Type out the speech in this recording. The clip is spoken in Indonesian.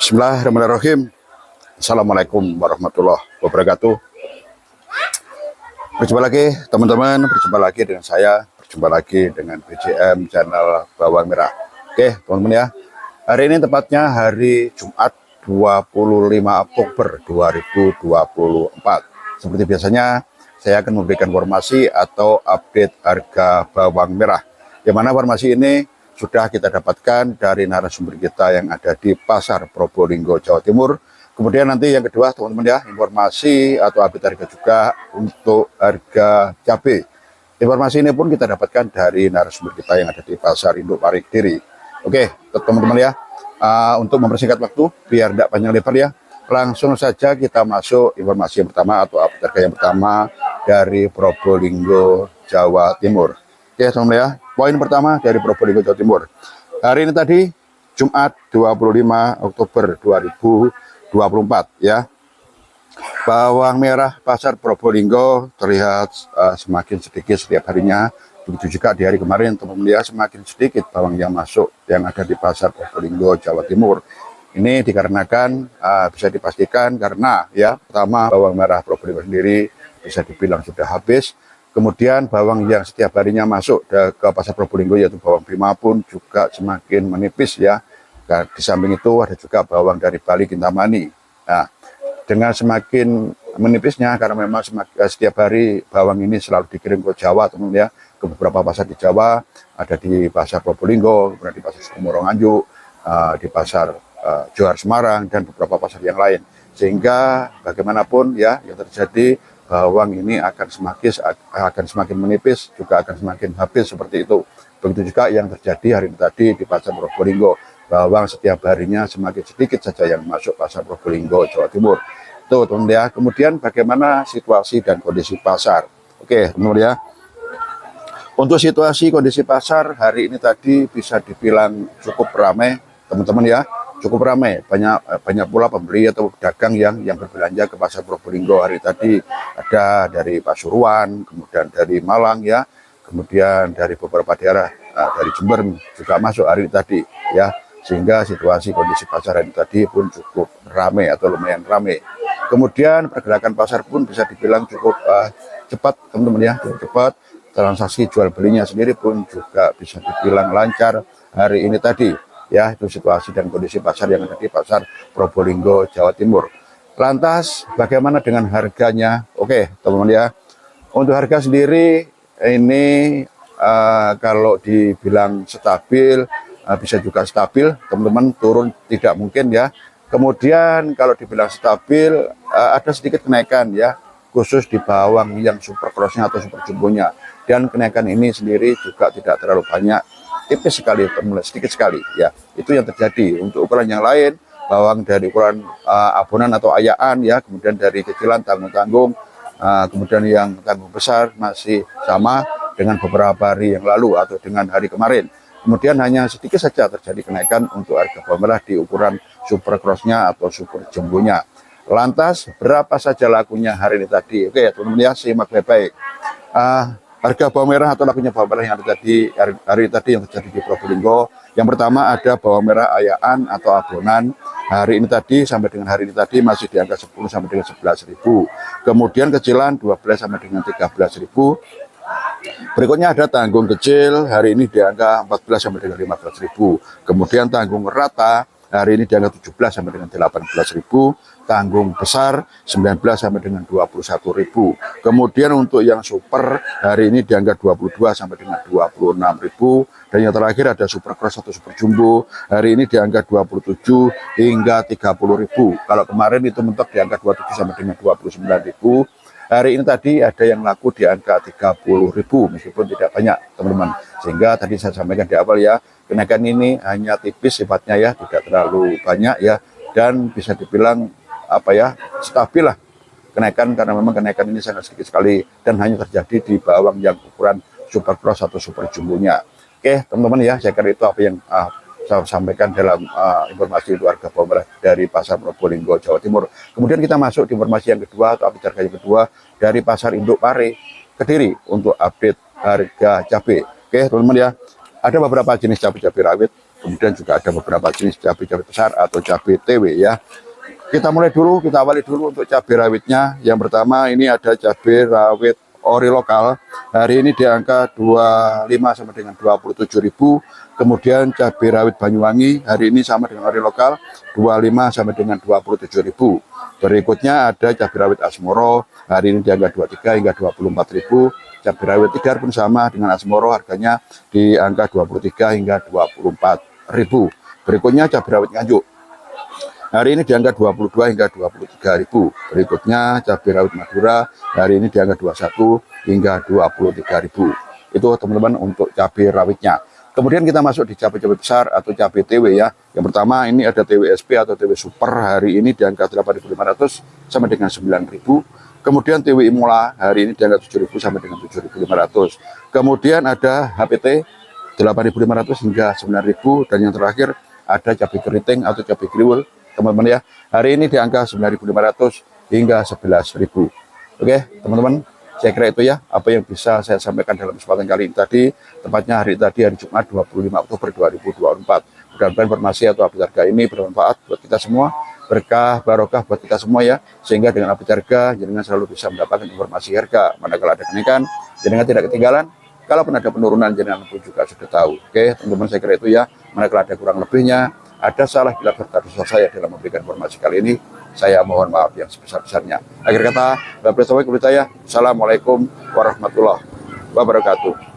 Bismillahirrahmanirrahim. Assalamualaikum warahmatullahi wabarakatuh. Berjumpa lagi teman-teman, berjumpa lagi dengan saya, berjumpa lagi dengan BJM channel Bawang Merah. Oke teman-teman ya, hari ini tepatnya hari Jumat 25 Oktober 2024. Seperti biasanya saya akan memberikan informasi atau update harga bawang merah, yang mana informasi ini sudah kita dapatkan dari narasumber kita yang ada di Pasar Probolinggo, Jawa Timur. Kemudian nanti yang kedua teman-teman ya, informasi atau update harga juga untuk harga cabai. Informasi ini pun kita dapatkan dari narasumber kita yang ada di Pasar Induk Pari Kediri. Oke teman-teman ya, untuk mempersingkat waktu biar tidak panjang lebar ya, langsung saja kita masuk informasi yang pertama atau update harga yang pertama dari Probolinggo, Jawa Timur. Oke teman-teman ya, poin pertama dari Probolinggo, Jawa Timur. Hari ini tadi Jumat 25 Oktober 2024 ya. Bawang merah pasar Probolinggo terlihat semakin sedikit setiap harinya. Begitu juga di hari kemarin teman-teman ya, semakin sedikit bawang yang masuk yang ada di pasar Probolinggo, Jawa Timur. Ini dikarenakan bisa dipastikan karena ya, pertama bawang merah Probolinggo sendiri bisa dibilang sudah habis. Kemudian bawang yang setiap harinya masuk ke pasar Probolinggo yaitu bawang Prima pun juga semakin menipis ya. Nah, di samping itu ada juga bawang dari Bali Kintamani. Nah, dengan semakin menipisnya karena memang setiap hari bawang ini selalu dikirim ke Jawa teman-teman ya, ke beberapa pasar di Jawa, ada di pasar Probolinggo, kemudian di pasar Sukomoro Nganjuk, di pasar Johar Semarang dan beberapa pasar yang lain. Sehingga bagaimanapun ya yang terjadi, bawang ini akan semakin menipis, juga akan semakin habis seperti itu. Begitu juga yang terjadi hari ini tadi di pasar Probolinggo. Bawang setiap harinya semakin sedikit saja yang masuk pasar Probolinggo, Jawa Timur. Itu teman-teman ya. Kemudian bagaimana situasi dan kondisi pasar? Oke teman-teman ya. Untuk situasi kondisi pasar hari ini tadi bisa dibilang cukup ramai teman-teman ya. Cukup ramai, banyak pula pembeli atau pedagang yang berbelanja ke pasar Probolinggo hari tadi. Ada dari Pasuruan, kemudian dari Malang ya, kemudian dari beberapa daerah, dari Jember juga masuk hari tadi ya, sehingga situasi kondisi pasar hari tadi pun cukup ramai atau lumayan ramai. Kemudian pergerakan pasar pun bisa dibilang cukup cepat teman-teman ya, cukup cepat. Transaksi jual belinya sendiri pun juga bisa dibilang lancar hari ini tadi. Ya, itu situasi dan kondisi pasar yang ada di pasar Probolinggo, Jawa Timur. Lantas, bagaimana dengan harganya? Oke, teman-teman ya. Untuk harga sendiri, ini kalau dibilang stabil, bisa juga stabil. Teman-teman, turun tidak mungkin ya. Kemudian, kalau dibilang stabil, ada sedikit kenaikan ya. Khusus di bawang yang super crossnya atau super jumbonya. Dan kenaikan ini sendiri juga tidak terlalu banyak. Tipis sekali, sedikit sekali ya, itu yang terjadi. Untuk ukuran yang lain, bawang dari ukuran abonan atau ayaan ya, kemudian dari kecilan tanggung-tanggung, kemudian yang tanggung besar masih sama dengan beberapa hari yang lalu atau dengan hari kemarin. Kemudian hanya sedikit saja terjadi kenaikan untuk harga bawang merah di ukuran super crossnya atau super jumbonya. Lantas berapa saja lakunya hari ini tadi? Oke teman-teman ya, simak baik-baik. Harga bawang merah atau lakunya bawang merah yang ada tadi hari tadi yang terjadi di Probolinggo. Yang pertama ada bawang merah ayaan atau abonan. Hari ini tadi sampai dengan hari ini tadi masih di angka 10 sampai dengan 11.000. Kemudian kecilan 12 sampai dengan 13.000. Berikutnya ada tanggung kecil hari ini di angka 14 sampai dengan 15.000. Kemudian tanggung rata hari ini di angka 17 sampai dengan 18.000. Tanggung besar 19 sampai dengan 21.000. Kemudian untuk yang super hari ini di angka 22 sampai dengan 26.000. Dan yang terakhir ada super cross atau super jumbo hari ini di angka 27 hingga 30.000. Kalau kemarin itu mentok di angka 27 sampai dengan 29.000. Hari ini tadi ada yang laku di angka 30.000 meskipun tidak banyak teman-teman. Sehingga tadi saya sampaikan di awal ya, kenaikan ini hanya tipis sifatnya ya, tidak terlalu banyak ya, dan bisa dibilang stabil lah kenaikan, karena memang kenaikan ini sangat sedikit sekali dan hanya terjadi di bawang yang ukuran super cross atau super jumbonya. Oke teman-teman ya, saya kira itu apa yang saya sampaikan dalam informasi itu harga bawang merah dari pasar Probolinggo, Jawa Timur. Kemudian kita masuk di informasi yang kedua atau update harga yang kedua dari pasar Induk Pari Kediri untuk update harga cabai. Oke teman-teman ya, ada beberapa jenis cabai-cabai rawit Kemudian juga ada beberapa jenis cabai-cabai besar atau cabai TW ya. Kita mulai dulu, kita awali dulu untuk cabai rawitnya. Yang pertama ini ada cabai rawit ori lokal. Hari ini di angka 25 sampai dengan 27.000. Kemudian cabai rawit Banyuwangi hari ini sama dengan ori lokal 25 sampai dengan 27.000. Berikutnya ada cabai rawit Asmoro hari ini di angka 23 hingga 24.000. Cabai rawit Tidar pun sama dengan Asmoro, harganya di angka 23 hingga 24.000. Berikutnya cabai rawit Nganjuk. Hari ini di angka 22 hingga 23.000. Berikutnya cabai rawit Madura hari ini di angka 21 hingga 23.000. Itu teman-teman untuk cabai rawitnya. Kemudian kita masuk di cabai-cabai besar atau cabai TW ya. Yang pertama ini ada TWSP atau TW Super hari ini di angka 8.500 sampai dengan 9.000. Kemudian TW Imola hari ini di angka 7.000 sampai dengan 7.500. Kemudian ada HPT 8.500 hingga 9.000, dan yang terakhir ada cabai keriting atau cabai kriwil teman-teman ya. Hari ini di angka 9.500 hingga 11.000. Oke, teman-teman, saya kira itu ya apa yang bisa saya sampaikan dalam kesempatan kali ini tadi, tepatnya hari Jumat 25 Oktober 2024. Mudah-mudahan informasi atau update harga ini bermanfaat buat kita semua, berkah barokah buat kita semua ya, sehingga dengan update harga jenengan selalu bisa mendapatkan informasi harga manakala ada kenaikan, jenengan tidak ketinggalan. Kalaupun ada penurunan jenengan pun juga sudah tahu. Oke, teman-teman, saya kira itu ya. Manakala ada kurang lebihnya, ada salah bila serta dosa saya dalam memberikan informasi kali ini, saya mohon maaf yang sebesar-besarnya. Akhir kata, Assalamualaikum warahmatullahi wabarakatuh.